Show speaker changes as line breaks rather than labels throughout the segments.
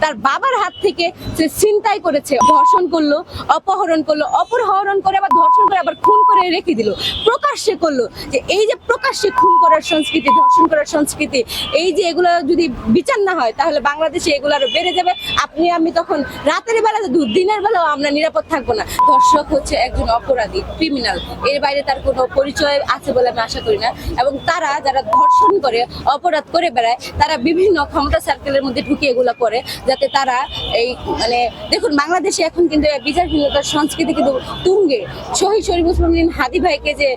তার বাবার হাত থেকে সে ছিনতাই করেছে, ধর্ষণ করলো, অপহরণ করলো, অপহরণ করে আবার ধর্ষণ করে আবার খুন করে রেখে দিল, প্রকাশ্যে করলো। যে এই যে প্রকাশ্যে খুন করার সংস্কৃতি, ধর্ষণ করার সংস্কৃতি, এই যে এগুলো যদি বিচার না হয় তাহলে বাংলাদেশে এগুলো আরো বেড়ে যাবে। আপনি আমি তখন রাতের বেলা দিনের বেলাও আমরা নিরাপদ থাকবো না। ধর্ষক হচ্ছে একজন অপরাধী, ক্রিমিনাল, এর বাইরে তার কোনো পরিচয় আছে বলে আমি আশা করি না। এবং তারা যারা ধর্ষণ করে, অপরাধ করে বেড়ায়, তারা বিভিন্ন ক্ষমতা সার্কেলের মধ্যে ঢুকে এগুলো করে, যাতে তারা এই মানে দেখুন বাংলাদেশে এখন কিন্তু বিচারহীনতার সংস্কৃতি কিন্তু তুঙ্গে। শহীদ শরীফ ওসমান হাদি ভাইকে যে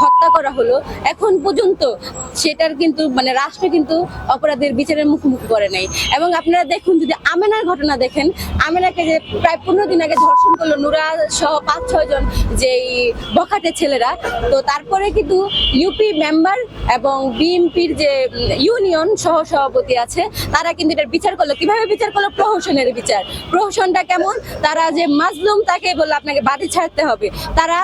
হত্যা করা হলো, এখন পর্যন্ত সেটার কিন্তু মানে রাষ্ট্র কিন্তু অপরাধের বিচারের মুখোমুখি করে নাই। এবং আপনারা দেখুন, যদি আমেনার ঘটনা দেখেন, আমেনাকে যে প্রায় 15 দিন আগে ধর্ষণ করলো নুরা সহ 5-6 জন যেই বখাটে ছেলেরা, তো তারপরে কিন্তু ইউপি মেম্বার এবং বিএনপির যে ইউনিয়ন সহ সভাপতি আছে তারা কিন্তু এটার বিচার করলো। কিভাবে বিচার করলো? প্রহসনের বিচার। প্রহসনটা কেমন? তারা যে মাজলুম তাকে বললো আপনাকে বাদী ছাড়তে হবে, তারা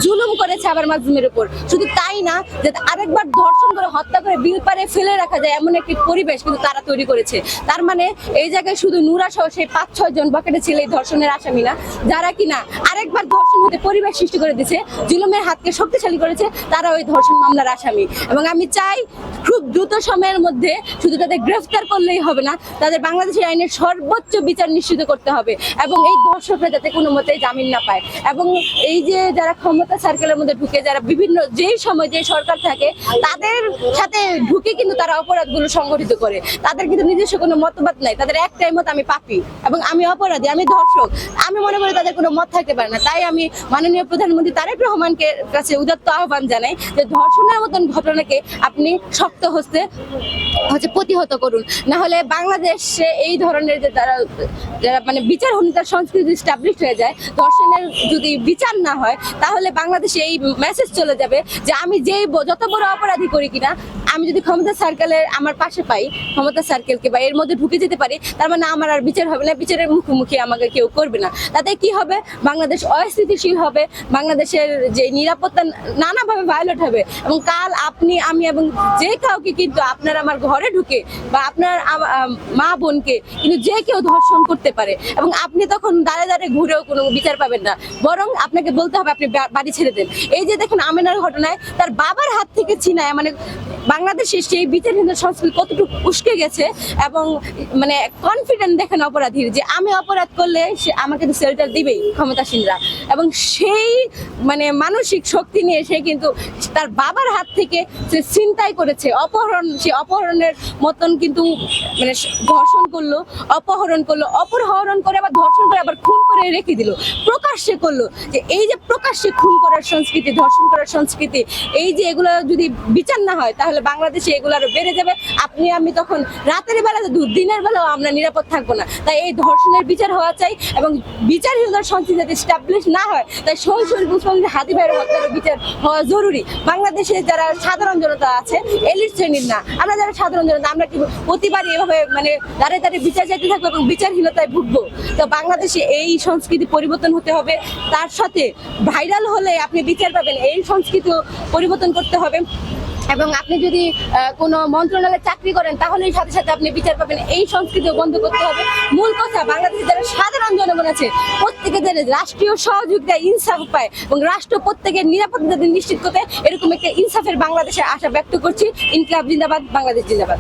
জুলুম করেছে আবার মাজলুমের উপর। শুধু তাই না, যে আরেকবার ধর্ষণ করে হত্যা করে বিল পারে ফেলে রাখা যায় এমন একটি পরিবেশ কিন্তু তারা তৈরি করেছে। তার মানে এই জায়গায় শুধু নুরা সহ সেই 5-6 জন বকেটে ছেলে ধর্ষণের আসামি না, যারা কিনা আরেকবার ধর্ষণ হতে পরিবেশ সৃষ্টি করে দিয়েছে, জুলুমের হাতকে শক্তিশালী করেছে, তারা ওই ধর্ষণ মামলার আসামি। এবং আমি চাই খুব দ্রুত সময়ের মধ্যে শুধু তাদের গ্রেফতার করলেই হবে না, তাদের বাংলাদেশের আইনের সর্বোচ্চ বিচার নিশ্চিত করতে হবে এবং এই ধর্ষকরা যাতে কোনো মতেই জামিন না পায়। এবং এই যে যারা ক্ষমতা সার্কেলের মধ্যে ঢুকে, যারা বিভিন্ন যেই সময় যে সরকার থাকে তাদের সাথে ঢুকে কিন্তু তারা অপরাধগুলো সংগঠিত করে, তাদের কিন্তু নিজস্ব কোনো মতবাদ নাই, তাদের একটাই মত আমি পাপী এবং আমি অপরাধী, আমি ধর্ষক। আমি মনে করি তাদের কোনো মত থাকতে পারে না। তাই আমি মাননীয় প্রধানমন্ত্রী তারেক রহমানকে কাছে উদাত্ত আহ্বান জানাই যে ধর্ষণের মতন ঘটনাকে আপনি শক্ত হস্তে প্রতিহত করুন, না হলে বাংলাদেশে এই ধরনের যে যারা মানে বিচারহীনতার সংস্কৃতি স্টাবলিশ হয়ে যায়, ধর্ষণের যদি বিচার না হয় তাহলে বাংলাদেশে এই মেসেজ চলে যাবে যে আমি যত বড় অপরাধী করি কিনা, আমি যদি ক্ষমতা সার্কেলের আমার পাশে পাই, ক্ষমতা সার্কেলকে বা এর মধ্যে ঢুকে যেতে পারি, তার মানে আমার আর বিচার হবে না, বিচারের মুখোমুখি আমাকে কেউ করবে না। তাতে কি হবে? বাংলাদেশ অস্থিতিশীল হবে, বাংলাদেশের যে নিরাপত্তা নানাভাবে ভায়োলেট হবে। এবং কাল আপনি আমি এবং যে কাউকে কিন্তু আপনার আমার ঘরে ঢুকে বা আপনার মা বোনকে কিন্তু যে কেউ ধর্ষণ করতে পারে এবং আপনি তখন দাঁড়ে দাঁড়িয়ে ঘুরেও কোনো বিচার পাবেন না, বরং আপনাকে বলতে হবে আপনি বাড়ি ছেড়ে দেন। এই যে দেখুন আমেনার ঘটনায় তার বাবার হাত থেকে ছিনায়, মানে বাংলাদেশের সেই বিচারহীন সংস্কৃতি কতটুকু উস্কে গেছে এবং মানে কনফিডেন্ট দেখেন অপরাধীর যে আমি অপরাধ করলে সে আমাকে তো শেল্টার দিবেই ক্ষমতাসীনরা। এবং সেই মানে মানসিক শক্তি নিয়ে সে কিন্তু তার বাবার হাত থেকে সে ছিনতাই করেছে, সে অপহরণের মতন কিন্তু মানে ধর্ষণ করলো, অপহরণ করলো, অপহরণ করে আবার ধর্ষণ করে আবার খুন করে রেখে দিল, প্রকাশ্যে করলো। যে এই যে প্রকাশ্যে খুন করার সংস্কৃতি, ধর্ষণ করার সংস্কৃতি, এই যে এগুলো যদি বিচার না হয় তাহলে বাংলাদেশে এগুলো আরো বেড়ে যাবে। আপনি আমি তখন রাতের বেলা দিনের বেলাও আমরা নিরাপদ থাকবো না। তাই এই ধর্ষণের বিচার হওয়া চাই এবং বিচারহীনতার সংস্কৃতি যাতে স্টাবলিশ না হয়, তাই শহীদ শরীফ ওসমান হাদি ভাইয়ের হত্যার বিচার হওয়া জরুরি। বাংলাদেশে যারা সাধারণ জনতা আছে, এলিট শ্রেণীর না, আমরা যারা সাধারণ জনতা, আমরা কি প্রতিবারই এভাবে মানে দাঁড়িয়ে দাঁড়িয়ে বিচার চাইতে থাকবো এবং বিচারহীনতায় ভুগবো? তো বাংলাদেশে এই সংস্কৃতি পরিবর্তন হতে হবে, তার সাথে ভাইরাল হলে আপনি বিচার পাবেন, এই সংস্কৃতি পরিবর্তন করতে হবে। এবং আপনি যদি কোনো মন্ত্রণালয়ে চাকরি করেন তাহলেই সাথে সাথে আপনি বিচার পাবেন, এই সংস্কৃতিও বন্ধ করতে হবে। মূল কথা, বাংলাদেশে যারা সাধারণ জনগণ আছে প্রত্যেকে যেন রাষ্ট্রীয় সহযোগিতা ইনসাফ পায় এবং রাষ্ট্র প্রত্যেকের নিরাপত্তা নিশ্চিত করতে এরকম একটা ইনসাফের বাংলাদেশে আশা ব্যক্ত করছি। ইনকিলাব জিন্দাবাদ, বাংলাদেশ জিন্দাবাদ।